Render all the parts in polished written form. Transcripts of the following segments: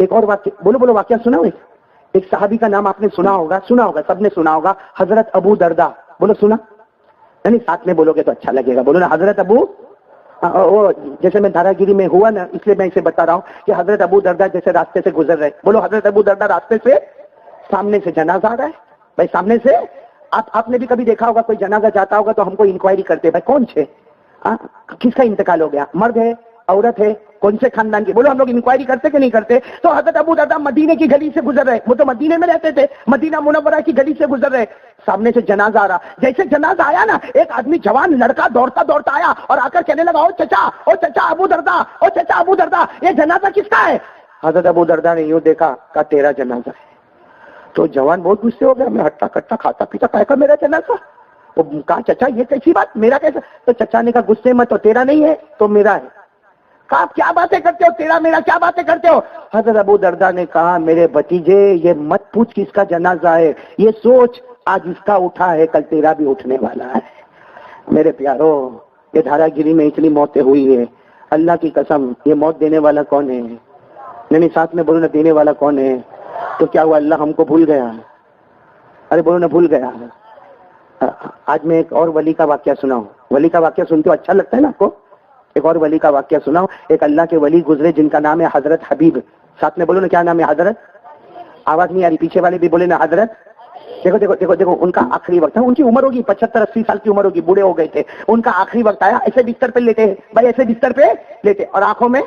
ایک اور واقعہ بولو بولو واقعہ سنا ہو. ایک صحابی کا نام آپ نے سنا ہوگا سب نے سنا ہوگا, حضرت ابو دردا. بولو سنا, نہیں ساتھ میں بولو گے تو اچھا لگے گا. بولو نا حضرت ابو. وہ جیسے میں دھارا گیری میں ہوا نا, اس لیے میں اسے بتا رہا ہوں کہ حضرت ابو دردا جیسے راستے سے گزر رہے. بولو حضرت ابو دردا راستے سے, سامنے سے جنازہ آ رہا ہے بھائی, سامنے سے. آپ نے بھی کبھی دیکھا ہوگا کوئی جنازہ جاتا ہوگا تو ہم کو انکوائری کرتے بھائی کون سے, کس کا انتقال ہو گیا, مرد ہے عورت ہے, کون سے خاندان کی. بولو ہم لوگ انکوائری کرتے کہ نہیں کرتے؟ تو حضرت ابو دردا مدینے کی گلی سے گزر رہے, وہ تو مدینے میں رہتے تھے, مدینہ منورہ کی گلی سے گزر رہے. سامنے سے جنازہ آ رہا, جیسے جنازہ آیا نا, ایک آدمی جوان لڑکا دوڑتا دوڑتا آیا اور آ کر کہنے لگا, او چچا ابو دردا, او چچا ابو دردا, یہ جنازہ کس کا ہے؟ حضرت ابو دردا نے یوں دیکھا, کہا تیرا جنازہ ہے. تو جوان بہت غصے ہو گیا, میں ہٹتا کٹتا کھاتا پیتا کہا میرا جنازہ. وہ کہا چچا یہ کیسی بات, میرا کیسا؟ تو چچا نے کہا غصے میں, تو تیرا نہیں ہے تو میرا ہے. کہا آپ کیا باتیں کرتے ہو, تیرا میرا کیا باتیں کرتے ہو؟ حضرت ابو دردا نے کہا میرے بھتیجے یہ مت پوچھ کس کا جنازہ ہے, یہ سوچ آج اس کا اٹھا ہے کل تیرا بھی اٹھنے والا ہے. میرے پیارو, یہ دھارا گیری میں اتنی موتیں ہوئی ہے, اللہ کی قسم یہ موت دینے والا کون ہے؟ نہیں ساتھ میں بولو نا, دینے والا کون ہے؟ تو کیا ہوا, اللہ ہم کو بھول گیا؟ ارے بولو نا بھول گیا. آج میں ایک اور ولی کا واقعہ سناؤں. ولی کا واقعہ سنتے ہو اچھا لگتا ہے نا آپ کو؟ ایک اور ولی کا واقعہ سناؤں. ایک اللہ کے ولی گزرے جن کا نام ہے حضرت حبیب. ساتھ میں بولو نا کیا نام ہے؟ حضرت. آواز نہیں آ رہی, پیچھے والے بھی بولے نا حضرت. دیکھو دیکھو دیکھو دیکھو, ان کا آخری وقت ہے, ان کی عمر ہوگی 75-80 سال کی عمر ہوگی, بوڑھے ہو گئے تھے. ان کا آخری وقت آیا, ایسے بستر پہ لیٹے بھائی, ایسے بستر پہ لیٹے اور آنکھوں میں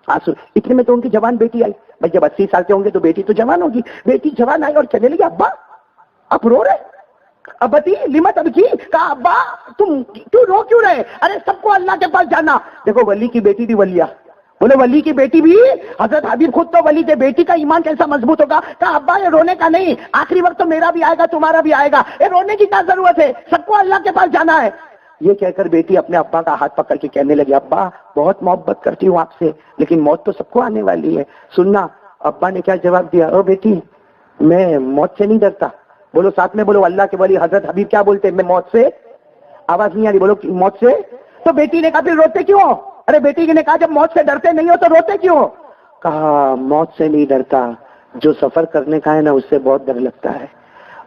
آنسو. اتنے میں تو ان کی جوان بیٹی آئی. بھائی جب 80 سال کے ہوں گے تو بیٹی تو جوان ہوگی. بیٹی جوان آئی اور کہنے لگی, ابا آپ رو رہے؟ ابتی لمت اب کی. کہا ابا تم کیوں رو کیوں رہے؟ ارے سب کو اللہ کے پاس جانا. دیکھو ولی کی بیٹی بھی ولیہ, بولے ولی کی بیٹی بھی. حضرت حبیب خود تو ولی تھے, بیٹی کا ایمان کیسا مضبوط ہوگا. کہا ابا یہ رونے کا نہیں, آخری وقت تو میرا بھی آئے گا تمہارا بھی آئے گا, یہ رونے کی کیا ضرورت ہے, سب کو اللہ کے پاس جانا ہے. یہ کہہ کر بیٹی اپنے ابا کا ہاتھ پکڑ کے کہنے لگی, ابا بہت محبت کرتی ہوں آپ سے, لیکن موت تو سب کو آنے والی ہے, سننا. ابا نے کیا جواب دیا, او بیٹی میں موت سے نہیں ڈرتا. بولو ساتھ میں بولو, اللہ کے ولی حضرت حبیب کیا بولتے ہیں, میں موت سے. آواز نہیں آ رہی, بولو موت سے. تو بیٹی نے کہا پھر روتے کیوں؟ ارے بیٹی نے کہا جب موت سے ڈرتے نہیں ہو تو روتے کیوں؟ کہا موت سے نہیں ڈرتا, جو سفر کرنے کا ہے نا اس سے بہت ڈر لگتا ہے.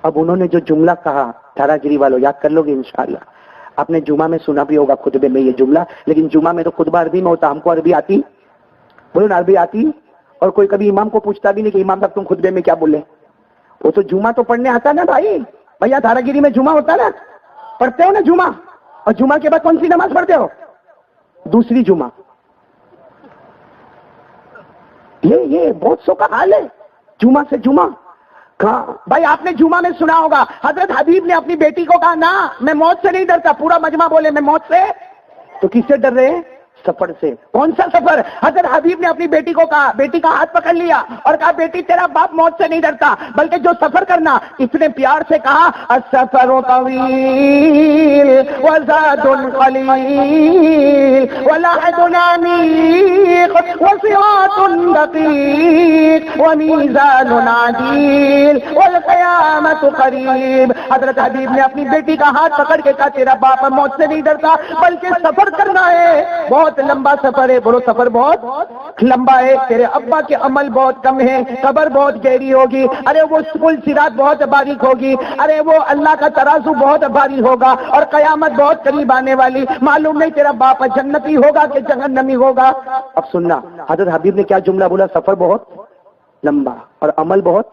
اب انہوں نے جو جملہ کہا, دھارا گیری والوں یاد کر لو گے انشاءاللہ. آپ نے جمعہ میں سنا بھی ہوگا خطبے میں یہ جملہ, لیکن جمعہ میں تو خطبہ عربی میں ہوتا, ہم کو عربی آتی. بولو نا عربی آتی. اور کوئی کبھی امام کو پوچھتا بھی نہیں کہ امام صاحب تم خطبے میں کیا بولے. وہ تو جمعہ تو پڑھنے آتا نا بھائی. بھیا دھارا گیری میں جمعہ ہوتا نا, پڑھتے ہو نا جمعہ, اور جمعہ کے بعد کون سی نماز پڑھتے ہو؟ دوسری جمعہ. یہ بہت سو کا حال ہے, جمعہ سے جمعہ. کہاں بھائی آپ نے جمعہ میں سنا ہوگا حضرت حبیب نے اپنی بیٹی کو کہا نا میں موت سے نہیں ڈرتا. پورا مجمع بولے میں موت سے. تو کس سے ڈر رہے ہیں؟ سفر سے. کون سا سفر؟ حضرت حبیب نے اپنی بیٹی کو کہا, بیٹی کا ہاتھ پکڑ لیا اور کہا بیٹی تیرا باپ موت سے نہیں ڈرتا, بلکہ جو سفر کرنا. اتنے پیار سے کہا, السفر طویل وزاد قلیل ولحد عمیق وصراط دقیق ومیزان عدیل والقیامت قریب. حضرت حبیب نے اپنی بیٹی کا ہاتھ پکڑ کے کہا تیرا باپ موت سے نہیں ڈرتا, بلکہ سفر کرنا ہے, بہت لمبا سفر ہے. بولو سفر بہت لمبا ہے, تیرے ابا کے عمل بہت کم ہے, قبر بہت گہری ہوگی, ارے وہ پل صراط بہت باریک ہوگی, ارے وہ اللہ کا ترازو بہت بھاری ہوگا, اور قیامت بہت قریب آنے والی. معلوم نہیں تیرا باپ جنتی ہوگا کہ جہنمی ہوگا. اب سننا حضرت حبیب نے کیا جملہ بولا, سفر بہت لمبا اور عمل بہت.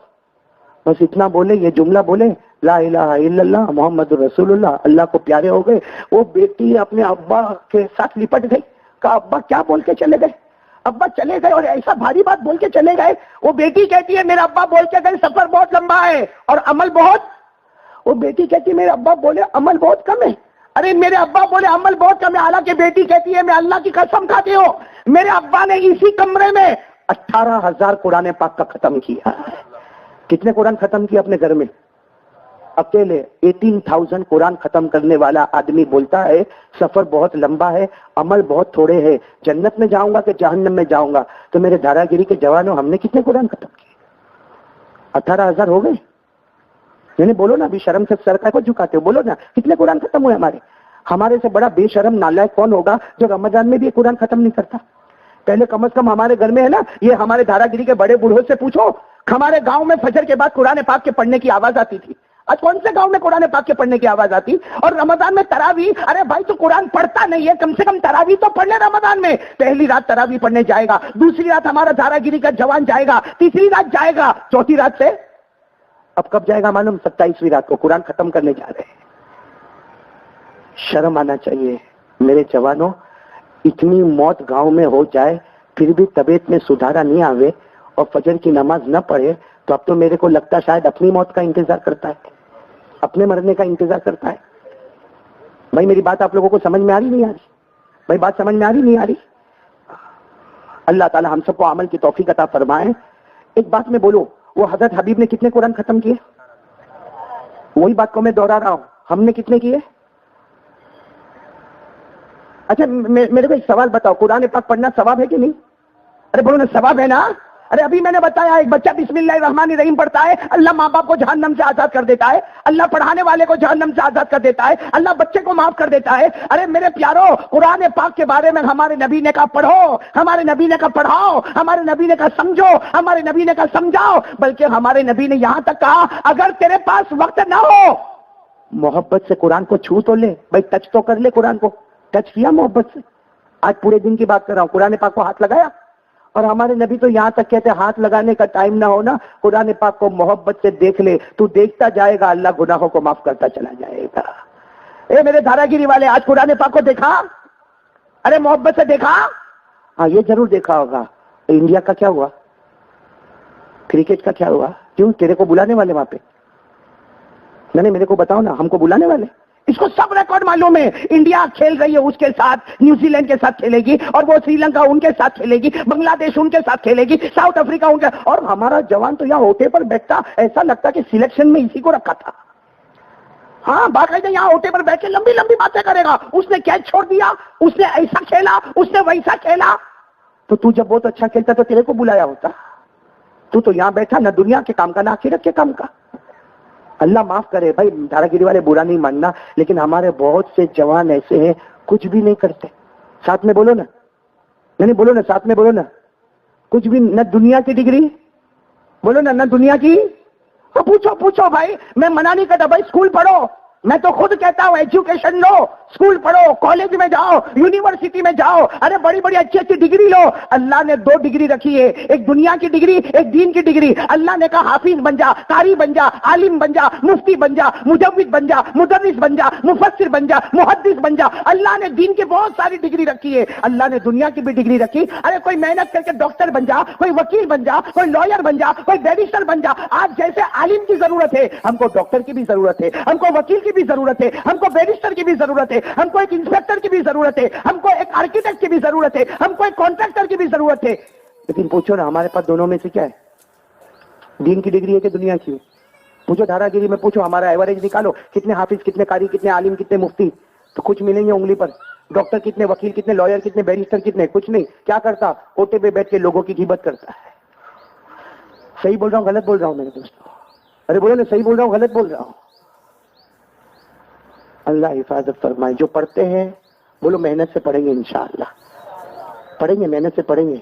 بس اتنا بولے, یہ جملہ بولے, لا الہ الا اللہ محمد رسول اللہ, اللہ کو پیارے ہو گئے. وہ بیٹی اپنے ابا کے ساتھ لپٹ گئی. کہا ابا کیا بول کے چلے گئے؟ ابا چلے گئے اور ایسا بھاری بات بول کے چلے گئے. وہ بیٹی کہتی ہے میرا ابا بول کے گئے سفر بہت لمبا ہے اور عمل بہت. وہ بیٹی کہتی ہے میرے ابا بولے عمل بہت کم ہے. ارے میرے ابا بولے عمل بہت کم ہے, حالانکہ بیٹی کہتی ہے میں اللہ کی قسم کھاتی ہوں میرے ابا نے اسی کمرے میں 18,000 قرآن پاک کا ختم کیا. کتنے قرآن ختم کیا اپنے گھر میں؟ اکیلے 18,000 قرآن ختم کرنے والا آدمی بولتا ہے سفر بہت لمبا ہے, عمل بہت تھوڑے ہے, جنت میں جاؤں گا کہ جہنم میں جاؤں گا. تو میرے دھارا گیری کے جوانوں, ہم نے کتنے قرآن ختم کیے؟ 18,000 ہو گئے. یعنی بولو نا, ابھی شرم سے سر کو جھکاتے ہو, بولو نا کتنے قرآن ختم ہوئے ہمارے. ہمارے سے بڑا بے شرم نالائق کون ہوگا جو رمضان میں بھی قرآن ختم نہیں کرتا؟ پہلے کم از کم ہمارے گھر میں ہے نا, یہ ہمارے دھارا گیری کے بڑے بوڑھوں سے پوچھو, ہمارے گاؤں میں فجر کے بعد قرآن پاک کے پڑھنے کی آواز آتی تھی. آج کون سے گاؤں میں قرآن پاک کے پڑھنے کی آواز آتی؟ اور رمضان میں تراویح, ارے بھائی تو قرآن پڑھتا نہیں ہے, کم سے کم تراویح تو پڑھ لے رمضان میں. پہلی رات تراویح پڑھنے جائے گا, دوسری رات ہمارا دھارا گیری کا جوان جائے گا, تیسری رات جائے گا, چوتھی رات سے اب کب جائے گا معلوم؟ 27ویں رات کو قرآن ختم کرنے جا رہے ہیں. شرم آنا چاہیے میرے جوانوں. اتنی موت گاؤں میں ہو جائے پھر بھی طبیعت میں سدھارا نہیں آوے اور فجر کی نماز نہ پڑھے تو اب تو میرے کو لگتا شاید اپنی موت کا انتظار کرتا ہے, اپنے مرنے کا انتظار کرتا ہے. بھائی میری بات آپ لوگوں کو سمجھ میں آ رہی نہیں آ رہی؟ بھائی بات سمجھ میں آ رہی نہیں آ رہی؟ اللہ تعالی ہم سب کو عمل کی توفیق عطا فرمائے. ایک بات میں بولو, وہ حضرت حبیب نے کتنے قرآن ختم کیے؟ وہی بات کو میں دوہرا رہا ہوں, ہم نے کتنے کیے؟ اچھا میرے کو ایک سوال بتاؤ, قرآن پاک پڑھنا ثواب ہے کہ نہیں؟ ارے بولو نا, ثواب ہے نا. ارے ابھی میں نے بتایا ایک بچہ بسم اللہ الرحمن الرحیم پڑھتا ہے, اللہ ماں باپ کو جہنم سے آزاد کر دیتا ہے, اللہ پڑھانے والے کو جہنم سے آزاد کر دیتا ہے, اللہ بچے کو معاف کر دیتا ہے. ارے میرے پیارو, قرآن پاک کے بارے میں ہمارے نبی نے کہا پڑھو, ہمارے نبی نے کہا پڑھاؤ, ہمارے نبی نے کہا سمجھو, ہمارے نبی نے کہا سمجھاؤ, بلکہ ہمارے نبی نے یہاں تک کہا اگر تیرے پاس وقت نہ ہو محبت سے قرآن کو چھو تو لے, بھائی ٹچ تو کر لے قرآن کو. ٹچ کیا محبت سے؟ آج پورے دن کی بات کر رہا ہوں, قرآن پاک کو ہاتھ لگایا؟ اور ہمارے نبی تو یہاں تک کہتے ہاتھ لگانے کا ٹائم نہ ہونا, قرآن پاک کو محبت سے دیکھ لے, تو دیکھتا جائے گا اللہ گناہوں کو معاف کرتا چلا جائے گا. اے میرے دھارا گیری والے, آج قرآن پاک کو دیکھا؟ ارے محبت سے دیکھا؟ ہاں یہ ضرور دیکھا ہوگا. انڈیا کا کیا ہوا؟ کرکٹ کا کیا ہوا؟ کیوں تیرے کو بلانے والے وہاں پہ؟ نہیں میرے کو بتاؤ نا, ہم کو بلانے والے؟ اس کو سب ریکارڈ معلوم ہے. انڈیا کھیل رہی ہے اس کے ساتھ, نیوزی لینڈ کے ساتھ کھیلے گی, اور وہ سری لنکا ان کے ساتھ کھیلے گی, بنگلہ دیش ان کے ساتھ کھیلے گی, ساؤتھ افریقہ ان کے, اور ہمارا جوان تو یہاں اوٹے پر بیٹھتا, ایسا لگتا کہ سلیکشن میں اسی کو رکھا تھا. ہاں باقاعدہ یہاں اوٹے پر بیٹھ کے لمبی لمبی باتیں کرے گا, اس نے کیچ چھوڑ دیا, اس نے ایسا کھیلا, اس نے ویسا کھیلا. تو جب بہت اچھا کھیلتا تو تیرے کو بلایا ہوتا. تو یہاں بیٹھا نہ دنیا کے کام کا نہ آخرت کے کام کا. اللہ معاف کرے بھائی, دھارا گیری والے برا نہیں ماننا, لیکن ہمارے بہت سے جوان ایسے ہیں کچھ بھی نہیں کرتے. ساتھ میں بولو نا, نہیں بولو نا, ساتھ میں بولو نا, کچھ بھی نہ دنیا کی ڈگری, بولو نا, نہ دنیا کی. تو پوچھو بھائی, میں منع نہیں کرتا بھائی اسکول پڑھو, میں تو خود کہتا ہوں ایجوکیشن لو, اسکول پڑھو, کالج میں جاؤ, یونیورسٹی میں جاؤ, ارے بڑی بڑی اچھی اچھی ڈگری لو. اللہ نے 2 ڈگری رکھی ہے, ایک دنیا کی ڈگری, ایک دین کی ڈگری. اللہ نے کہا حافظ بن جا, قاری بن جا, عالم بن جا, مفتی بن جا, مجوید بن جا, مدرس بن جا, مفسر بن جا, محدث بن جا. اللہ نے دین کی بہت ساری ڈگری رکھی ہے, اللہ نے دنیا کی بھی ڈگری رکھی. ارے کوئی محنت کر کے ڈاکٹر بن جا, کوئی وکیل بن جا, کوئی لائر بن جا, کوئی بیرسٹر بن جا. آج جیسے عالم کی ضرورت ہے, ہم کو ڈاکٹر کی بھی ضرورت ہے, ہم کو وکیل کی بھی ضرورت ہے, ہم کو بیرسٹر کی بھی ضرورت ہے, ہم کو ایک انسپیکٹر کی بھی ضرورت ہے, ہم کو ایک آرکیٹیکٹ کی بھی ضرورت ہے, ہم کو ایک کانٹریکٹر کی بھی ضرورت ہے. لیکن پوچھو نا ہمارے پاس دونوں میں سے کیا ہے, دین کی ڈگری ہے کہ دنیا کی؟ پوچھو دھارا گیری میں, پوچھو ہمارا ایوریج نکالو, کتنے حافظ, کتنے قاری, کتنے عالم, کتنے مفتی, تو کچھ ملیں گے انگلی پر. ڈاکٹر کتنے, وکیل کتنے, لائر کتنے, بیرسٹر کتنے؟ کچھ نہیں. کیا کرتا؟ اوٹے پہ بیٹھ کے لوگوں کی غیبت کرتا ہے. صحیح بول رہا ہوں غلط بول رہا ہوں میرے دوستوں؟ ارے بولو نا, صحیح بول رہا ہوں غلط بول رہا ہوں؟ اللہ حفاظت فرمائے. جو پڑھتے ہیں بولو محنت سے پڑھیں گے, انشاءاللہ پڑھیں گے, محنت سے پڑھیں گے.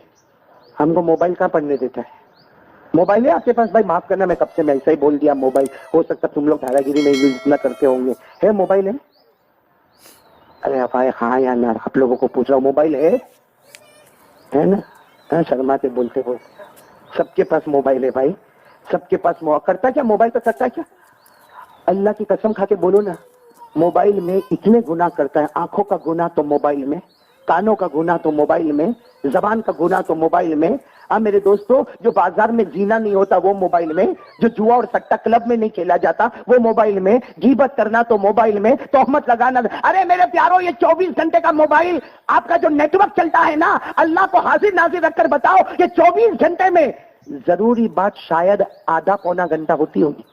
ہم کو موبائل کہاں پڑھنے دیتا ہے؟ موبائل ہے آپ کے پاس؟ بھائی معاف کرنا, میں کب سے میں ایسا ہی بول دیا موبائل, ہو سکتا تم لوگ دھارا گیری میں یوز نہ کرتے ہوں گے. ہے موبائل ہے؟ ارے ہاں یا نہ, آپ لوگوں کو پوچھ رہا ہوں, موبائل ہے نا؟ شرماتے بولتے ہو. سب کے پاس موبائل ہے بھائی, سب کے پاس. کرتا کیا موبائل کا, کرتا کیا؟ اللہ کی قسم کھا کے بولو نا, موبائل میں اتنے گناہ کرتا ہے. آنکھوں کا گناہ تو موبائل میں, کانوں کا گناہ تو موبائل میں, زبان کا گناہ تو موبائل میں. میرے دوستو, جو بازار میں زینا نہیں ہوتا وہ موبائل میں, جو جوا اور سٹا کلب میں نہیں کھیلا جاتا وہ موبائل میں, غیبت کرنا تو موبائل میں, تہمت لگانا. ارے میرے پیارو, یہ 24 گھنٹے کا موبائل, آپ کا جو نیٹ ورک چلتا ہے نا, اللہ کو حاضر ناظر رکھ کر بتاؤ کہ 24 گھنٹے میں ضروری بات شاید آدھا پونا گھنٹہ ہوتی ہوگی,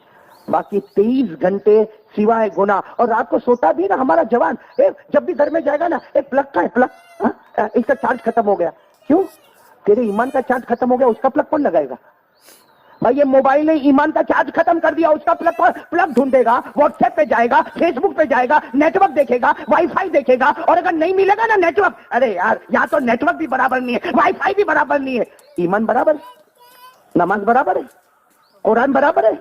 باقی 23 گھنٹے سوائے گناہ. اور رات کو سوتا بھی نا ہمارا جوان, جب بھی گھر میں جائے گا نا, ایک پلگ کا ہے, پلگ, اس کا چارج ختم ہو گیا. کیوں؟ تیرے ایمان کا چارج ختم ہو گیا, اس کا پلگ کون لگائے گا؟ بھائی یہ موبائل نے ایمان کا چارج ختم کر دیا. اس کا پلگ ڈھونڈے گا, واٹس ایپ پہ جائے گا, فیس بک پہ جائے گا, نیٹ ورک دیکھے گا, وائی فائی دیکھے گا, اور اگر نہیں ملے گا نا نیٹ ورک, ارے یار یہاں تو نیٹ ورک بھی برابر نہیں ہے, وائی فائی بھی برابر نہیں ہے, ایمان برابر ہے, نماز برابر ہے, قرآن برابر ہے,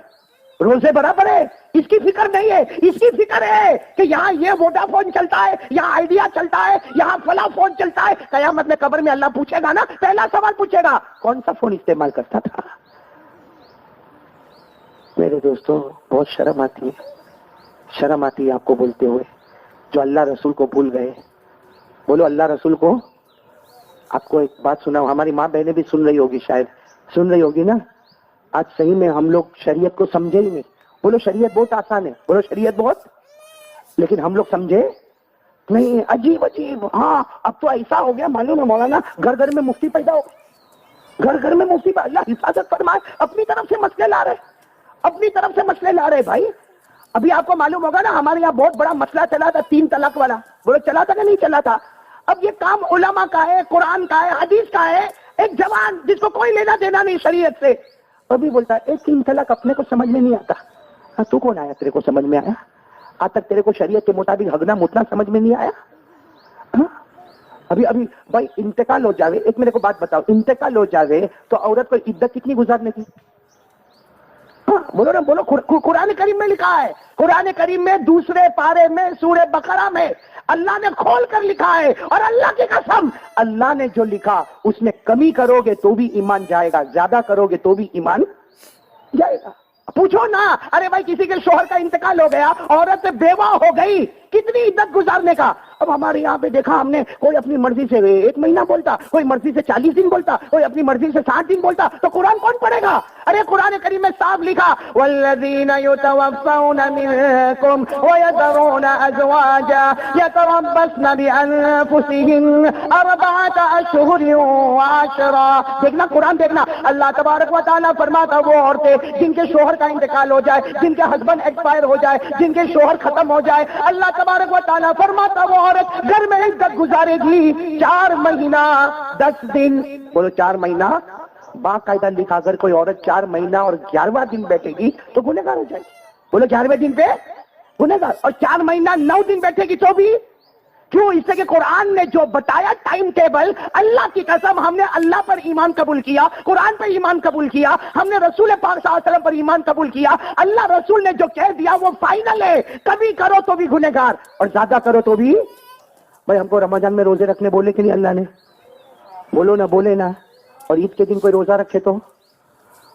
روزے برابر ہے, اس کی فکر نہیں ہے. اس کی فکر ہے کہ یہاں یہ ووڈا فون چلتا ہے, یہاں آئیڈیا چلتا ہے, یہاں فلاں فون چلتا ہے. قیامت میں قبر میں اللہ پوچھے گا نا, پہلا سوال پوچھے گا کون سا فون استعمال کرتا تھا. میرے دوستوں بہت شرم آتی ہے آپ کو بولتے ہوئے, جو اللہ رسول کو بھول گئے. بولو اللہ رسول کو. آپ کو ایک بات سناؤں, ہماری ماں بہنیں بھی سن رہی ہوگی, شاید سن رہی ہوگی نا. آج صحیح میں ہم لوگ شریعت کو سمجھے ہی نہیں. بولو شریعت بہت آسان ہے, بولو شریعت بہت, لیکن ہم لوگ سمجھے نہیں. عجیب. ہاں اب تو ایسا ہو گیا معلوم ہے مولانا, گھر گھر میں مفتی پیدا ہو, گھر میں مفتی. اللہ حفاظت فرمائے, اپنی طرف سے مسئلے لا رہے بھائی. ابھی آپ کو معلوم ہوگا نا, ہمارے یہاں بہت بڑا مسئلہ چلا تھا 3 طلاق والا. بولو چلا تھا کہ نہیں چلا تھا؟ اب یہ کام علماء کا ہے, قرآن کا ہے, حدیث کا ہے. ایک جوان جس کو کوئی لینا دینا نہیں شریعت سے, ابھی بولتا ہے 3 طلاق اپنے کو سمجھ میں نہیں آتا. ہاں تو کون آیا تیرے کو سمجھ میں آیا؟ آج تک تیرے کو شریعت کے مطابق ہگنا متنا سمجھ میں نہیں آیا؟ ابھی بھائی انتقال ہو جاوے, ایک میرے کو بات بتاؤ, انتقال ہو جاوے تو عورت کو عدت کتنی گزارنے کی؟ بولو نا بولو. قرآن کریم میں لکھا ہے, قرآن کریم میں 2 پارے میں سورہ بقرہ میں اللہ نے کھول کر لکھا ہے, اور اللہ کی قسم اللہ نے جو لکھا اس میں کمی کرو گے تو بھی ایمان جائے گا, زیادہ کرو گے تو بھی ایمان جائے گا. پوچھو نا, ارے بھائی کسی کے شوہر کا انتقال ہو گیا, عورت بیوہ ہو گئی, کتنی عدت گزارنے کا. اب ہمارے یہاں پہ دیکھا ہم نے, کوئی اپنی مرضی سے 1 مہینہ بولتا, کوئی مرضی سے 40 دن بولتا, کوئی اپنی مرضی سے 60 دن بولتا. تو قرآن کون پڑھے گا؟ ارے قرآن کریم میں صاف لکھا, والذین یتوفون منکم ویذرون ازواجا یتربصن بانفسہن 4 اشہر وعشرا. دیکھنا قرآن دیکھنا, اللہ تبارک و تعالیٰ فرماتا وہ عورتیں جن کے شوہر کا انتقال ہو جائے, جن کے ہسبینڈ ایکسپائر ہو جائے, جن کے شوہر ختم ہو جائے, اللہ تبارک و تعالیٰ فرماتا وہ عورت گھر میں عدت گزارے گی 4 مہینہ 10 دن. بولو 4 مہینہ باقاعدہ لکھا. اگر کوئی عورت 4 مہینہ اور 11واں دن بیٹھے گی تو گنہگار ہو جائے گی. بولو 11ویں دن پہ گنہگار, اور 4 مہینہ 9 دن بیٹھے گی تو بھی. کیوں؟ اس سے کہ قرآن نے جو بتایا ٹائم ٹیبل, اللہ کی قسم ہم نے اللہ پر ایمان قبول کیا, قرآن پر ایمان قبول کیا, ہم نے رسول پاک صلی اللہ علیہ وسلم پر ایمان قبول کیا. اللہ رسول نے جو کہہ دیا وہ فائنل ہے. کبھی کرو تو بھی گنہگار, اور زیادہ کرو تو بھی. بھائی ہم کو رمضان میں روزے رکھنے بولے کہ نہیں اللہ نے؟ بولو نا, بولے نا. اور عید کے دن کوئی روزہ رکھے تو,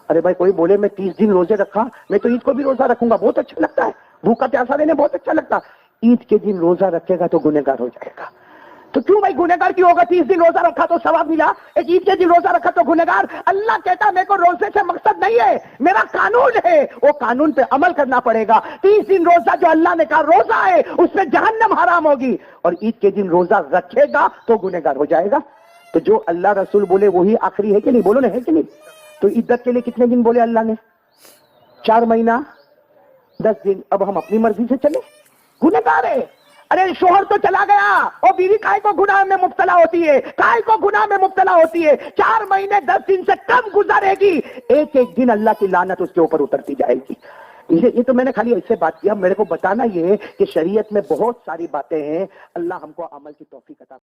ارے بھائی کوئی بولے میں 30 دن روزے رکھا, میں تو عید کو بھی روزہ رکھوں گا, بہت اچھا لگتا ہے, بھوکا پیاسا رہنے بہت اچھا لگتا. عید کے دن روزہ رکھے گا تو گنہگار ہو جائے گا. تو کیوں بھائی گنہگار کیوں ہوگا؟ 30 دن روزہ رکھا تو ثواب ملا, ایک عید کے دن روزہ رکھا تو گنہگار. اللہ کہتا میرے کو روزے سے مقصد نہیں ہے, میرا قانون ہے, وہ قانون پہ عمل کرنا پڑے گا. 30 دن روزہ جو اللہ نے کہا روزہ ہے, اس میں جہنم حرام ہوگی, اور عید کے دن روزہ رکھے گا تو گنہگار ہو جائے گا. تو جو اللہ رسول بولے وہی آخری ہے کہ نہیں؟ بولو نا, ہے کہ نہیں؟ تو عدت کے لیے کتنے دن بولے اللہ نے؟ 4 مہینہ 10 دن. اب ہم اپنی مرضی سے چلے, گنہگار ہے. ارے شوہر تو چلا گیا, اور بیوی کائے کو گناہ میں مبتلا ہوتی ہے, کائے کو گناہ میں مبتلا ہوتی ہے. 4 مہینے 10 دن سے کم گزارے گی, ایک دن اللہ کی لعنت اس کے اوپر اترتی جائے گی. یہ تو میں نے خالی ایسے بات کیا, میرے کو بتانا یہ ہے کہ شریعت میں بہت ساری باتیں ہیں. اللہ ہم کو عمل کی توفیق عطا